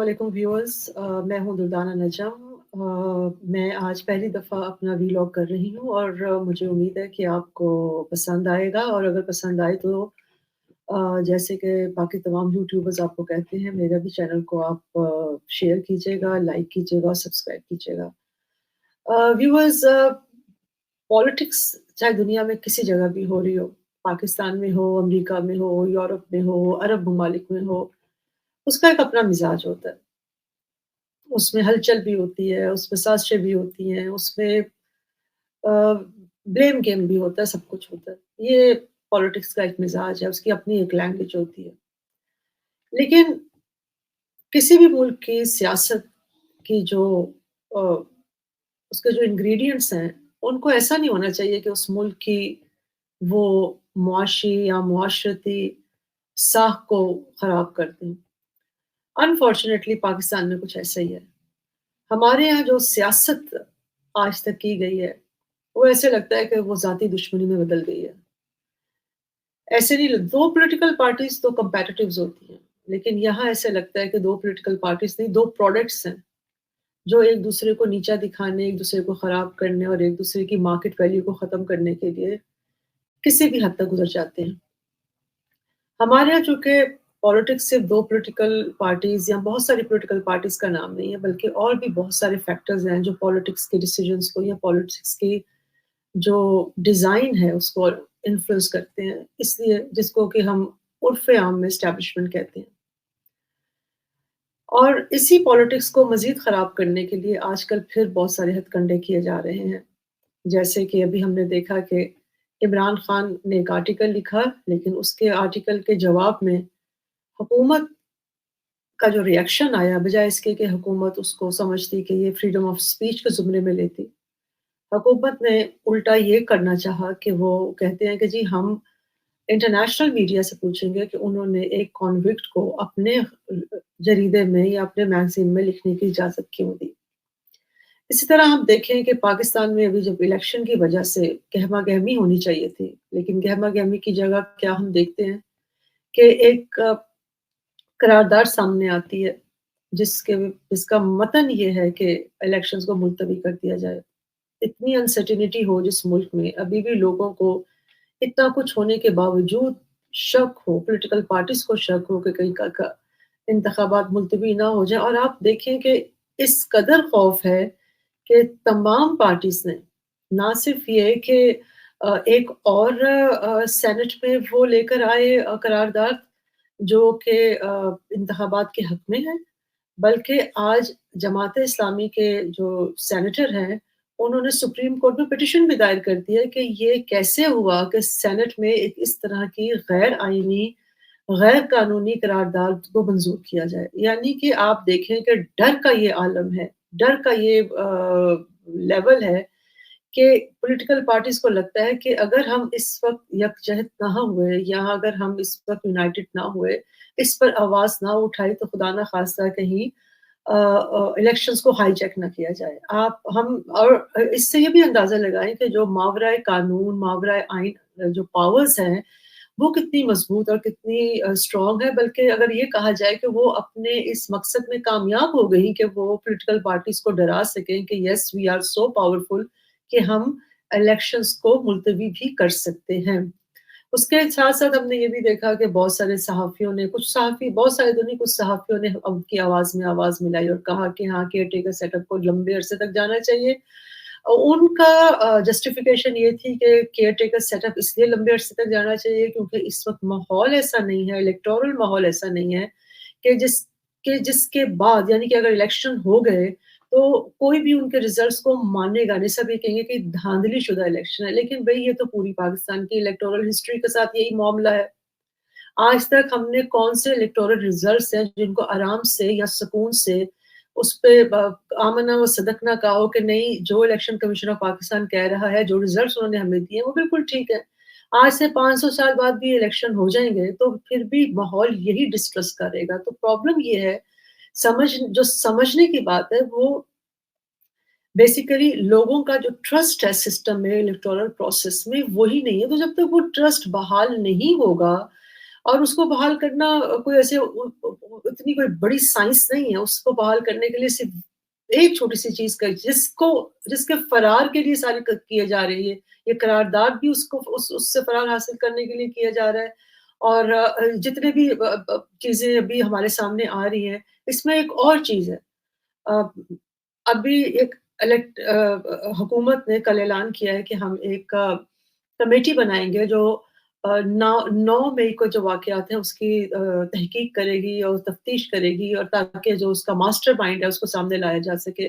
علیکم ویورز، میں ہوں دردانہ نجم۔ میں آج پہلی دفعہ اپنا ویلاگ کر رہی ہوں اور مجھے امید ہے کہ آپ کو پسند آئے گا، اور اگر پسند آئے تو جیسے کہ باقی تمام یوٹیوبرز آپ کو کہتے ہیں، میرا بھی چینل کو آپ شیئر کیجیے گا، لائک کیجیے گا اور سبسکرائب کیجیے گا۔ ویورز، پالیٹکس چاہے دنیا میں کسی جگہ بھی ہو رہی ہو، پاکستان میں ہو، امریکہ میں ہو، یورپ میں ہو، عرب ممالک میں ہو، اس کا ایک اپنا مزاج ہوتا ہے۔ اس میں ہلچل بھی ہوتی ہے، اس میں سازشیں بھی ہوتی ہیں، اس میں بلیم گیم بھی ہوتا ہے، سب کچھ ہوتا ہے۔ یہ پالیٹکس کا ایک مزاج ہے، اس کی اپنی ایک لینگویج ہوتی ہے۔ لیکن کسی بھی ملک کی سیاست کی جو اس کے جو انگریڈینٹس ہیں، ان کو ایسا نہیں ہونا چاہیے کہ اس ملک کی وہ معاشی یا معاشرتی ساکھ کو خراب کر دیں۔ انفارچونیٹلی پاکستان میں کچھ ایسا ہی ہے۔ ہمارے یہاں جو سیاست آج تک کی گئی ہے، وہ ایسے لگتا ہے کہ وہ ذاتی دشمنی میں بدل گئی ہے۔ ایسے نہیں، دو پولیٹیکل پارٹیز تو کمپیٹیٹیوز ہوتی ہیں، لیکن یہاں ایسے لگتا ہے کہ دو پولیٹیکل پارٹیز نہیں، دو پروڈکٹس ہیں جو ایک دوسرے کو نیچا دکھانے، ایک دوسرے کو خراب کرنے اور ایک دوسرے کی مارکیٹ ویلیو کو ختم کرنے کے لیے کسی بھی حد تک گزر جاتے ہیں۔ ہمارے یہاں چونکہ پالیٹکس صرف دو پولیٹیکل پارٹیز یا بہت ساری پولیٹیکل پارٹیز کا نام نہیں ہے، بلکہ اور بھی بہت سارے فیکٹرز ہیں جو پالیٹکس کے ڈیسیجنز کو یا پالیٹکس کی جو ڈیزائن ہے اس کو انفلوئنس کرتے ہیں، اس لیے جس کو کہ ہم عرف عام میں اسٹیبلشمنٹ کہتے ہیں۔ اور اسی پالیٹکس کو مزید خراب کرنے کے لیے آج کل پھر بہت سارے ہتھ کنڈے کیے جا رہے ہیں، جیسے کہ ابھی ہم نے دیکھا کہ عمران خان نے ایک آرٹیکل لکھا، لیکن اس کے آرٹیکل کے جواب میں حکومت کا جو ریئیکشن آیا، بجائے اس کے کہ حکومت اس کو سمجھتی کہ یہ فریڈم آف اسپیچ کے زمرے میں لیتی، حکومت نے الٹا یہ کرنا چاہا کہ وہ کہتے ہیں کہ جی ہم انٹرنیشنل میڈیا سے پوچھیں گے کہ انہوں نے ایک کانوکٹ کو اپنے جریدے میں یا اپنے میگزین میں لکھنے کی اجازت کیوں دی۔ اسی طرح ہم دیکھیں کہ پاکستان میں ابھی جب الیکشن کی وجہ سے گہما گہمی ہونی چاہیے تھی، لیکن گہما گہمی کی جگہ کیا ہم دیکھتے ہیں کہ ایک قرارداد سامنے آتی ہے جس کا متن یہ ہے کہ الیکشنز کو ملتوی کر دیا جائے۔ اتنی انسرٹینٹی ہو جس ملک میں، ابھی بھی لوگوں کو اتنا کچھ ہونے کے باوجود شک ہو، پولیٹیکل پارٹیز کو شک ہو کہ کہیں کا انتخابات ملتوی نہ ہو جائیں، اور آپ دیکھیں کہ اس قدر خوف ہے کہ تمام پارٹیز نے نہ صرف یہ کہ ایک اور سینٹ میں وہ لے کر آئے قرارداد جو کہ انتخابات کے حق میں ہے، بلکہ آج جماعت اسلامی کے جو سینیٹر ہیں، انہوں نے سپریم کورٹ میں پٹیشن بھی دائر کر دی ہے کہ یہ کیسے ہوا کہ سینٹ میں ایک اس طرح کی غیر آئینی، غیر قانونی قرارداد کو منظور کیا جائے۔ یعنی کہ آپ دیکھیں کہ ڈر کا یہ عالم ہے، ڈر کا یہ لیول ہے کہ پولیٹیکل پارٹیز کو لگتا ہے کہ اگر ہم اس وقت یکجہت نہ ہوئے یا اگر ہم اس وقت یونائٹڈ نہ ہوئے، اس پر آواز نہ اٹھائی، تو خدا نہ خواستہ کہیں الیکشنز کو ہائی جیک نہ کیا جائے۔ ہم اور اس سے یہ بھی اندازہ لگائیں کہ جو ماورائے قانون، ماورائے آئین جو پاورز ہیں، وہ کتنی مضبوط اور کتنی اسٹرانگ ہے، بلکہ اگر یہ کہا جائے کہ وہ اپنے اس مقصد میں کامیاب ہو گئی کہ وہ پولیٹیکل پارٹیز کو ڈرا سکیں کہ یس وی آر سو پاورفل کہ ہم الیکشنز کو ملتوی بھی کر سکتے ہیں۔ اس کے ساتھ ساتھ ہم نے یہ بھی دیکھا کہ بہت سارے صحافیوں نے، کچھ صحافی، بہت سارے تو نہیں، کچھ صحافیوں نے اب کی آواز میں آواز ملائی اور کہا کہ ہاں کیئر ٹیکر سیٹ اپ کو لمبے عرصے تک جانا چاہیے۔ ان کا جسٹیفیکیشن یہ تھی کہ کیئر ٹیکر سیٹ اپ اس لیے لمبے عرصے تک جانا چاہیے کیونکہ اس وقت ماحول ایسا نہیں ہے، الیکٹورل ماحول ایسا نہیں ہے کہ جس کے بعد، یعنی کہ اگر الیکشن ہو گئے تو کوئی بھی ان کے ریزلٹس کو مانے گا نہیں، سب یہ کہیں گے کہ دھاندلی شدہ الیکشن ہے۔ لیکن بھئی یہ تو پوری پاکستان کی الیکٹورل ہسٹری کے ساتھ یہی معاملہ ہے۔ آج تک ہم نے کون سے الیکٹورل ریزلٹس ہیں جن کو آرام سے یا سکون سے اس پہ آمنا و صدقنا کہا ہو کہ نہیں، جو الیکشن کمیشن آف پاکستان کہہ رہا ہے، جو ریزلٹس انہوں نے ہمیں دیے وہ بالکل ٹھیک ہے۔ آج سے 500 سال بعد بھی الیکشن ہو جائیں گے تو پھر بھی ماحول یہی ڈسکس کرے گا۔ تو پرابلم یہ ہے، جو سمجھنے کی بات ہے وہ بیسیکلی لوگوں کا جو ٹرسٹ ہے سسٹم میں، الیکٹورل پروسیس میں، وہی نہیں ہے۔ تو جب تک وہ ٹرسٹ بحال نہیں ہوگا اور اس کو بحال کرنا کوئی ایسے اتنی کوئی بڑی سائنس نہیں ہے، اس کو بحال کرنے کے لیے صرف ایک چھوٹی سی چیز کا جس کے فرار کے لیے ساری کیے جا رہی ہے، یہ قرارداد بھی اس کو اس سے فرار حاصل کرنے کے لیے کیا جا رہا ہے، اور جتنے بھی چیزیں ابھی ہمارے سامنے آ رہی ہیں، اس میں ایک اور چیز ہے۔ آ، ابھی ایک حکومت نے کل اعلان کیا ہے کہ ہم ایک کمیٹی بنائیں گے جو 9 مئی کو جو واقعات ہیں اس کی تحقیق کرے گی اور تفتیش کرے گی، اور تاکہ جو اس کا ماسٹر مائنڈ ہے اس کو سامنے لایا جا سکے۔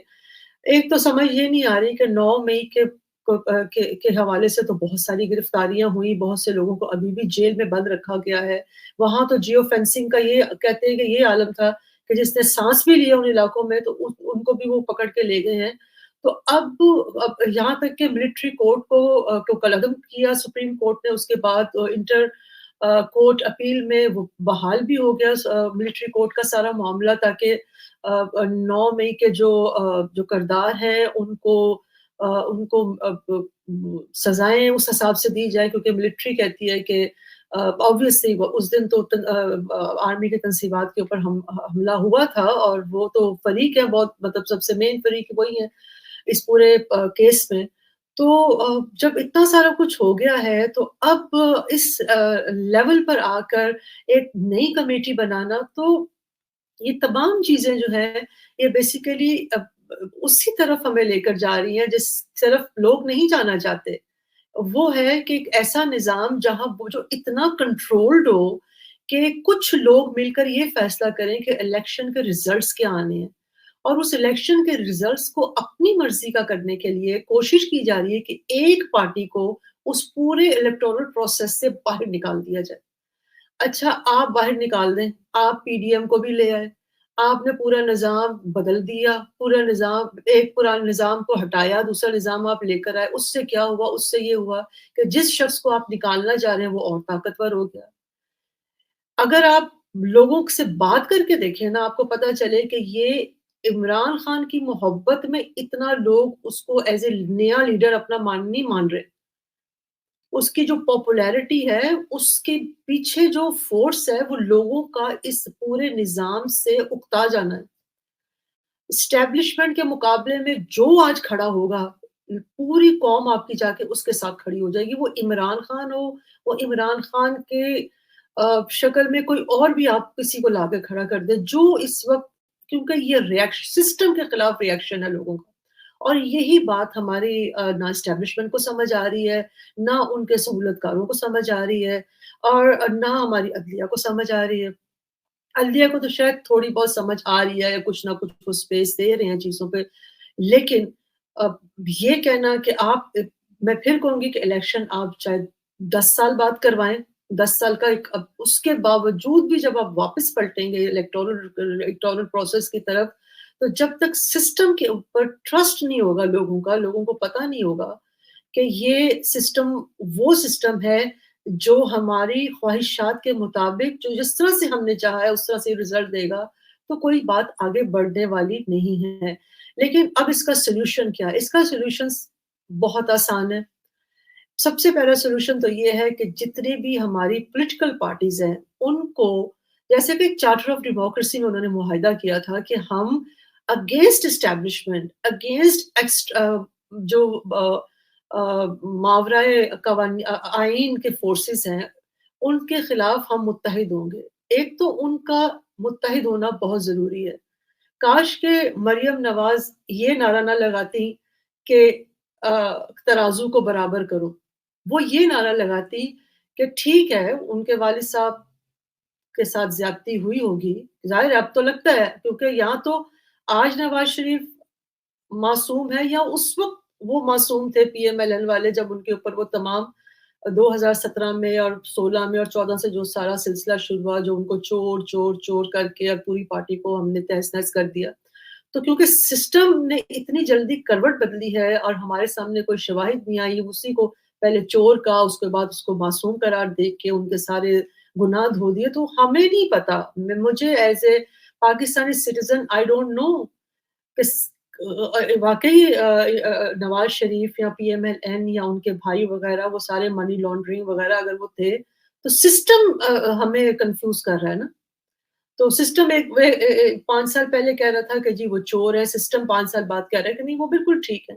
ایک تو سمجھ یہ نہیں آ رہی کہ 9 مئی کے حوالے سے تو بہت ساری گرفتاریاں ہوئی، بہت سے لوگوں کو ابھی بھی جیل میں بند رکھا گیا ہے۔ وہاں تو جیو فینسنگ کا یہ کہتے ہیں کہ یہ عالم تھا کہ جس نے سانس بھی لیا ان علاقوں میں تو ان کو بھی وہ پکڑ کے لے گئے ہیں۔ تو اب یہاں تک کہ ملٹری کورٹ کو قلعدم کیا سپریم کورٹ نے، اس کے بعد انٹر کورٹ اپیل میں وہ بحال بھی ہو گیا ملٹری کورٹ کا سارا معاملہ، تاکہ 9 مئی کے جو کردار ہیں ان کو سزائیں اس حساب سے دی جائے، کیونکہ ملٹری کہتی ہے کہ آبویسلی اس دن تو آرمی کے تنصیبات کے اوپر حملہ ہوا تھا، اور وہ تو فریق ہے، بہت مطلب سب سے مین فریق وہی ہے اس پورے کیس میں۔ تو جب اتنا سارا کچھ ہو گیا ہے تو اب اس لیول پر آ کر ایک نئی کمیٹی بنانا، تو یہ تمام چیزیں جو ہیں یہ بیسیکلی اسی طرف ہمیں لے کر جا رہی ہیں جس طرف لوگ نہیں جانا چاہتے۔ وہ ہے کہ ایک ایسا نظام جہاں وہ جو اتنا کنٹرولڈ ہو کہ کچھ لوگ مل کر یہ فیصلہ کریں کہ الیکشن کے ریزلٹس کیا آنے ہیں، اور اس الیکشن کے ریزلٹس کو اپنی مرضی کا کرنے کے لیے کوشش کی جا رہی ہے کہ ایک پارٹی کو اس پورے الیکٹورل پروسیس سے باہر نکال دیا جائے۔ اچھا، آپ باہر نکال دیں، آپ پی ڈی ایم کو بھی لے آئے، آپ نے پورا نظام بدل دیا، پورا نظام ایک پرانے نظام کو ہٹایا، دوسرا نظام آپ لے کر آئے، اس سے کیا ہوا؟ اس سے یہ ہوا کہ جس شخص کو آپ نکالنا چاہ رہے ہیں وہ اور طاقتور ہو گیا۔ اگر آپ لوگوں سے بات کر کے دیکھیں نا، آپ کو پتہ چلے کہ یہ عمران خان کی محبت میں اتنا لوگ اس کو ایز اے نیا لیڈر اپنا نہیں مان رہے۔ اس کی جو پاپولیرٹی ہے، اس کے پیچھے جو فورس ہے وہ لوگوں کا اس پورے نظام سے اکتا جانا ہے۔ اسٹیبلشمنٹ کے مقابلے میں جو آج کھڑا ہوگا، پوری قوم آپ کی جا کے اس کے ساتھ کھڑی ہو جائے گی، وہ عمران خان ہو، وہ عمران خان کے شکل میں کوئی اور بھی آپ کسی کو لا کے کھڑا کر دے جو اس وقت، کیونکہ یہ ریئیکشن سسٹم کے خلاف ریئیکشن ہے لوگوں کا، اور یہی بات ہماری نہ اسٹیبلشمنٹ کو سمجھ آ رہی ہے، نہ ان کے سہولت کاروں کو سمجھ آ رہی ہے، اور نہ ہماری عدلیہ کو سمجھ آ رہی ہے۔ عدلیہ کو تو شاید تھوڑی بہت سمجھ آ رہی ہے، یا کچھ نہ کچھ وہ اسپیس دے رہے ہیں چیزوں پہ، لیکن اب یہ کہنا کہ آپ، میں پھر کہوں گی کہ الیکشن آپ چاہے 10 سال بعد کروائیں، 10 سال کا ایک، اب اس کے باوجود بھی جب آپ واپس پلٹیں گے الیکٹورل پروسیس کی طرف، تو جب تک سسٹم کے اوپر ٹرسٹ نہیں ہوگا لوگوں کا، لوگوں کو پتہ نہیں ہوگا کہ یہ سسٹم وہ سسٹم ہے جو ہماری خواہشات کے مطابق، جو جس طرح سے ہم نے چاہا ہے اس طرح سے رزلٹ دے گا، تو کوئی بات آگے بڑھنے والی نہیں ہے۔ لیکن اب اس کا سولوشن کیا ہے؟ اس کا سولوشن بہت آسان ہے۔ سب سے پہلا سولوشن تو یہ ہے کہ جتنی بھی ہماری پولیٹیکل پارٹیز ہیں ان کو، جیسے کہ چارٹر آف ڈیموکریسی میں انہوں نے معاہدہ کیا تھا کہ ہم اگینسٹ اسٹیبلشمنٹ، اگینسٹ جو ماورائے آئین کے فورسز ہیں، ان کے خلاف ہم متحد ہوں گے۔ ایک تو ان کا متحد ہونا بہت ضروری ہے۔ کاش کہ مریم نواز یہ نعرہ نہ لگاتی کہ ترازو کو برابر کرو، وہ یہ نعرہ لگاتی کہ ٹھیک ہے ان کے والد صاحب کے ساتھ زیادتی ہوئی ہوگی، ظاہر ہے اب تو لگتا ہے، کیونکہ یہاں تو آج نواز شریف معصوم ہے، یا اس وقت وہ معصوم تھے پی ایم ایل این والے، جب ان کے اوپر وہ تمام 2017 میں اور 16 میں اور 14 سے جو سارا سلسلہ شروع ہوا، جو ان کو چور چور چور کر کے اور پوری پارٹی کو ہم نے تہس نہس کر دیا۔ تو کیونکہ سسٹم نے اتنی جلدی کروٹ بدلی ہے اور ہمارے سامنے کوئی شواہد نہیں آئی، اسی کو پہلے چور کا، اس کے بعد اس کو معصوم قرار دے کے ان کے سارے گناہ دھو دیے، تو ہمیں نہیں پتا، مجھے as a Pakistani citizen I don't know کہ واقعی نواز شریف یا پی ایم ایل این یا ان کے بھائی وغیرہ وہ سارے منی لانڈرنگ وغیرہ اگر وہ تھے تو سسٹم ہمیں کنفیوز کر رہا ہے نا، تو سسٹم ایک 5 سال پہلے کہہ رہا تھا کہ جی وہ چور ہے، سسٹم 5 سال بعد کہہ رہا ہے کہ نہیں وہ بالکل ٹھیک ہے۔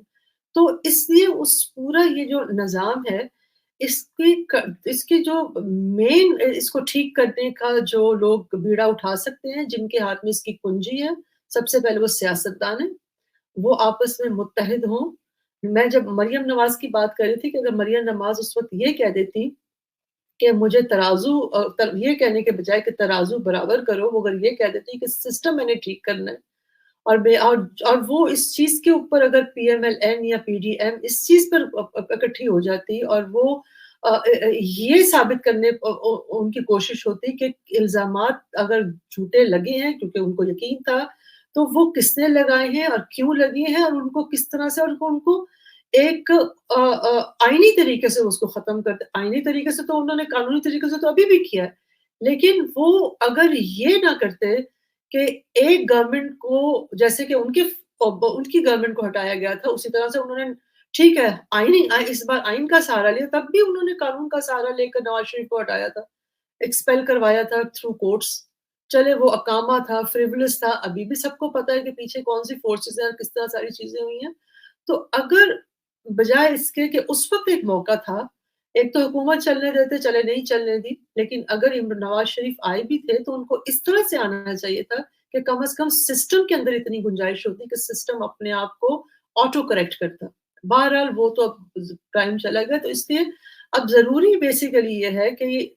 تو اس لیے اس پورا یہ جو نظام ہے، اس کی اس کی جو مین اس کو ٹھیک کرنے کا جو لوگ بیڑا اٹھا سکتے ہیں، جن کے ہاتھ میں اس کی کنجی ہے، سب سے پہلے وہ سیاستدان ہیں، وہ آپس میں متحد ہوں۔ میں جب مریم نواز کی بات کر رہی تھی کہ اگر مریم نواز اس وقت یہ کہہ دیتی کہ مجھے ترازو یہ کہنے کے بجائے کہ ترازو برابر کرو، وہ اگر یہ کہہ دیتی کہ سسٹم میں نے ٹھیک کرنا ہے اور اور وہ اس چیز کے اوپر اگر پی ایم ایل این یا پی ڈی ایم اس چیز پر اکٹھی ہو جاتی اور وہ یہ ثابت کرنے ان کی کوشش ہوتی کہ الزامات اگر جھوٹے لگے ہیں کیونکہ ان کو یقین تھا تو وہ کس نے لگائے ہیں اور کیوں لگے ہیں اور ان کو کس طرح سے اور ان کو ایک آئینی طریقے سے اس کو ختم کرتے آئینی طریقے سے تو انہوں نے قانونی طریقے سے تو ابھی بھی کیا ہے لیکن وہ اگر یہ نہ کرتے کہ ایک گورنمنٹ کو جیسے کہ ان کی گورنمنٹ کو ہٹایا گیا تھا اسی طرح سے انہوں نے ٹھیک ہے اس بار آئین کا سہارا لیا تب بھی انہوں نے قانون کا سہارا لے کر نواز شریف کو ہٹایا تھا ایکسپیل کروایا تھا تھرو کورٹس چلے وہ اقامہ تھا فریولس تھا ابھی بھی سب کو پتا ہے کہ پیچھے کون سی فورسز ہیں اور کس طرح ساری چیزیں ہوئی ہیں تو اگر بجائے اس کے کہ اس وقت ایک موقع تھا ایک تو حکومت چلنے دیتے چلے نہیں چلنے دی لیکن اگر نواز شریف آئے بھی تھے تو ان کو اس طرح سے آنا چاہیے تھا کہ کم از کم سسٹم کے اندر اتنی گنجائش ہوتی کہ سسٹم اپنے آپ کو آٹو کریکٹ کرتا بہرحال وہ تو اب ٹائم چلا گیا تو اس لیے اب ضروری بیسیکلی یہ ہے کہ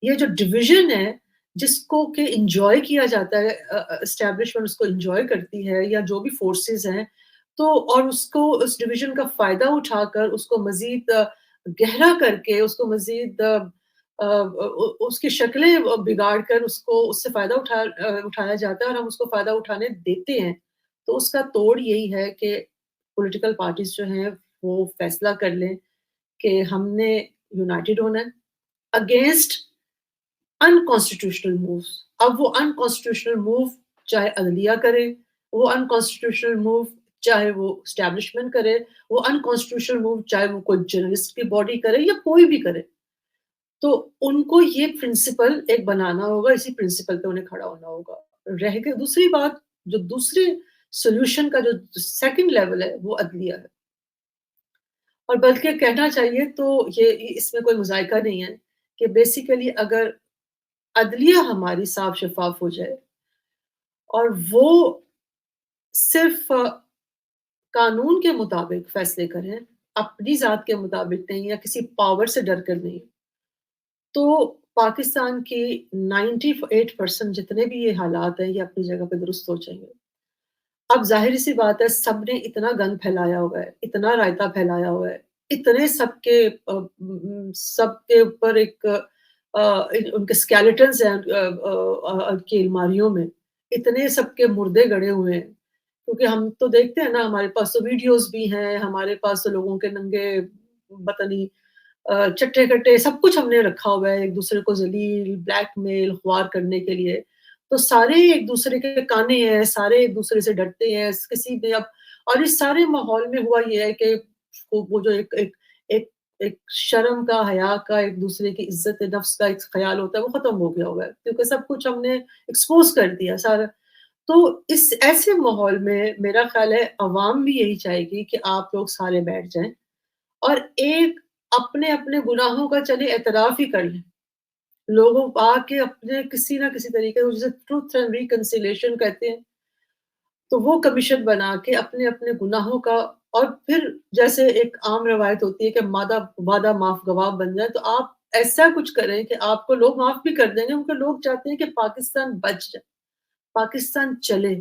یہ جو ڈویژن ہے جس کو کہ انجوائے کیا جاتا ہے اسٹیبلشمنٹ اس کو انجوائے کرتی ہے یا جو بھی فورسز ہیں تو اور اس کو اس ڈویژن کا فائدہ اٹھا کر اس کو مزید گہرا کر کے اس کو مزید اس کی شکلیں بگاڑ کر اس کو اس سے فائدہ اٹھایا جاتا ہے اور ہم اس کو فائدہ اٹھانے دیتے ہیں تو اس کا توڑ یہی ہے کہ پولیٹیکل پارٹیز جو ہیں وہ فیصلہ کر لیں کہ ہم نے یونائٹڈ ہونا ہے اگینسٹ انکانسٹیٹیوشنل مووز اب وہ انکانسٹیٹیوشنل موو چاہے عدلیہ کرے وہ انکانسٹیٹیوشنل موو چاہے وہ اسٹیبلشمنٹ کرے وہ انکانسٹیٹیوشنل موو چاہے وہ کوئی جرنلسٹ کی باڈی کرے یا کوئی بھی کرے تو ان کو یہ پرنسپل ایک بنانا ہوگا اسی پرنسپل پہ انہیں کھڑا ہونا ہوگا رہ کے دوسری بات جو دوسرے سولوشن کا جو سیکنڈ لیول ہے وہ عدلیہ ہے اور بلکہ کہنا چاہیے تو یہ اس میں کوئی مذائقہ نہیں ہے کہ بیسیکلی اگر عدلیہ ہماری صاف شفاف ہو جائے اور وہ صرف قانون کے مطابق فیصلے کریں اپنی ذات کے مطابق نہیں یا کسی پاور سے ڈر کر نہیں تو پاکستان کی 98% جتنے بھی یہ حالات ہیں یہ اپنی جگہ پہ درست ہو جائیں گے اب ظاہر سی بات ہے سب نے اتنا گند پھیلایا ہوا ہے اتنا رائتا پھیلایا ہوا ہے اتنے سب کے اوپر ایک ان کے اسکیلیٹنس ہیں کی الماریوں میں اتنے سب کے مردے گڑے ہوئے ہیں کیونکہ ہم تو دیکھتے ہیں نا ہمارے پاس تو ویڈیوز بھی ہیں ہمارے پاس تو لوگوں کے ننگے بطنی چٹے کٹے سب کچھ ہم نے رکھا ہوا ہے ایک دوسرے کو ذلیل بلیک میل خوار کرنے کے لیے تو سارے ایک دوسرے کے کانے ہیں سارے ایک دوسرے سے ڈرتے ہیں کسی بھی اب اور اس سارے ماحول میں ہوا یہ ہے کہ وہ جو ایک شرم کا حیا کا ایک دوسرے کی عزت نفس کا ایک خیال ہوتا ہے وہ ختم ہو گیا ہوا ہے کیونکہ سب کچھ ہم نے ایکسپوز کر دیا سارا تو اس ایسے ماحول میں میرا خیال ہے عوام بھی یہی چاہے گی کہ آپ لوگ سارے بیٹھ جائیں اور ایک اپنے اپنے گناہوں کا چلے اعتراف ہی کر لیں لوگوں آ کے اپنے کسی نہ کسی طریقے سے جسے ٹروتھ اینڈ ریکنسیلیشن کہتے ہیں تو وہ کمیشن بنا کے اپنے اپنے گناہوں کا اور پھر جیسے ایک عام روایت ہوتی ہے کہ وعدہ معاف گواہ بن جائے تو آپ ایسا کچھ کریں کہ آپ کو لوگ معاف بھی کر دیں گے کیونکہ لوگ چاہتے ہیں کہ پاکستان بچ جائے پاکستان چلے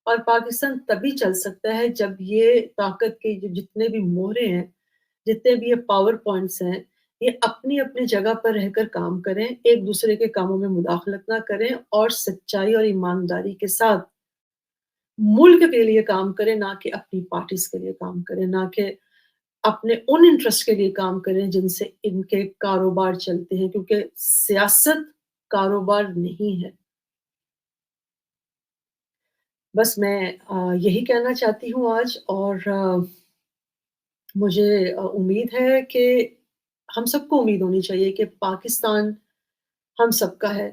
اور پاکستان تبھی چل سکتا ہے جب یہ طاقت کے جتنے بھی مہرے ہیں جتنے بھی یہ پاور پوائنٹس ہیں یہ اپنی اپنی جگہ پر رہ کر کام کریں ایک دوسرے کے کاموں میں مداخلت نہ کریں اور سچائی اور ایمانداری کے ساتھ ملک کے لیے کام کریں نہ کہ اپنی پارٹیز کے لیے کام کریں نہ کہ اپنے ان انٹرسٹ کے لیے کام کریں جن سے ان کے کاروبار چلتے ہیں کیونکہ سیاست کاروبار نہیں ہے بس میں یہی کہنا چاہتی ہوں آج اور مجھے امید ہے کہ ہم سب کو امید ہونی چاہیے کہ پاکستان ہم سب کا ہے،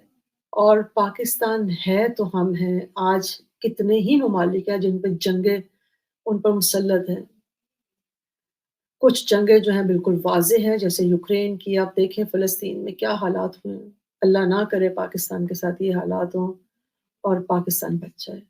اور پاکستان ہے تو ہم ہیں۔ آج کتنے ہی ممالک ہیں جن پہ جنگیں ان پر مسلط ہیں۔ کچھ جنگیں جو ہیں بالکل واضح ہیں، جیسے یوکرین کی، آپ دیکھیں فلسطین میں کیا حالات ہوئے ہیں۔ اللہ نہ کرے پاکستان کے ساتھ یہ حالات ہوں اور پاکستان بچ جائے۔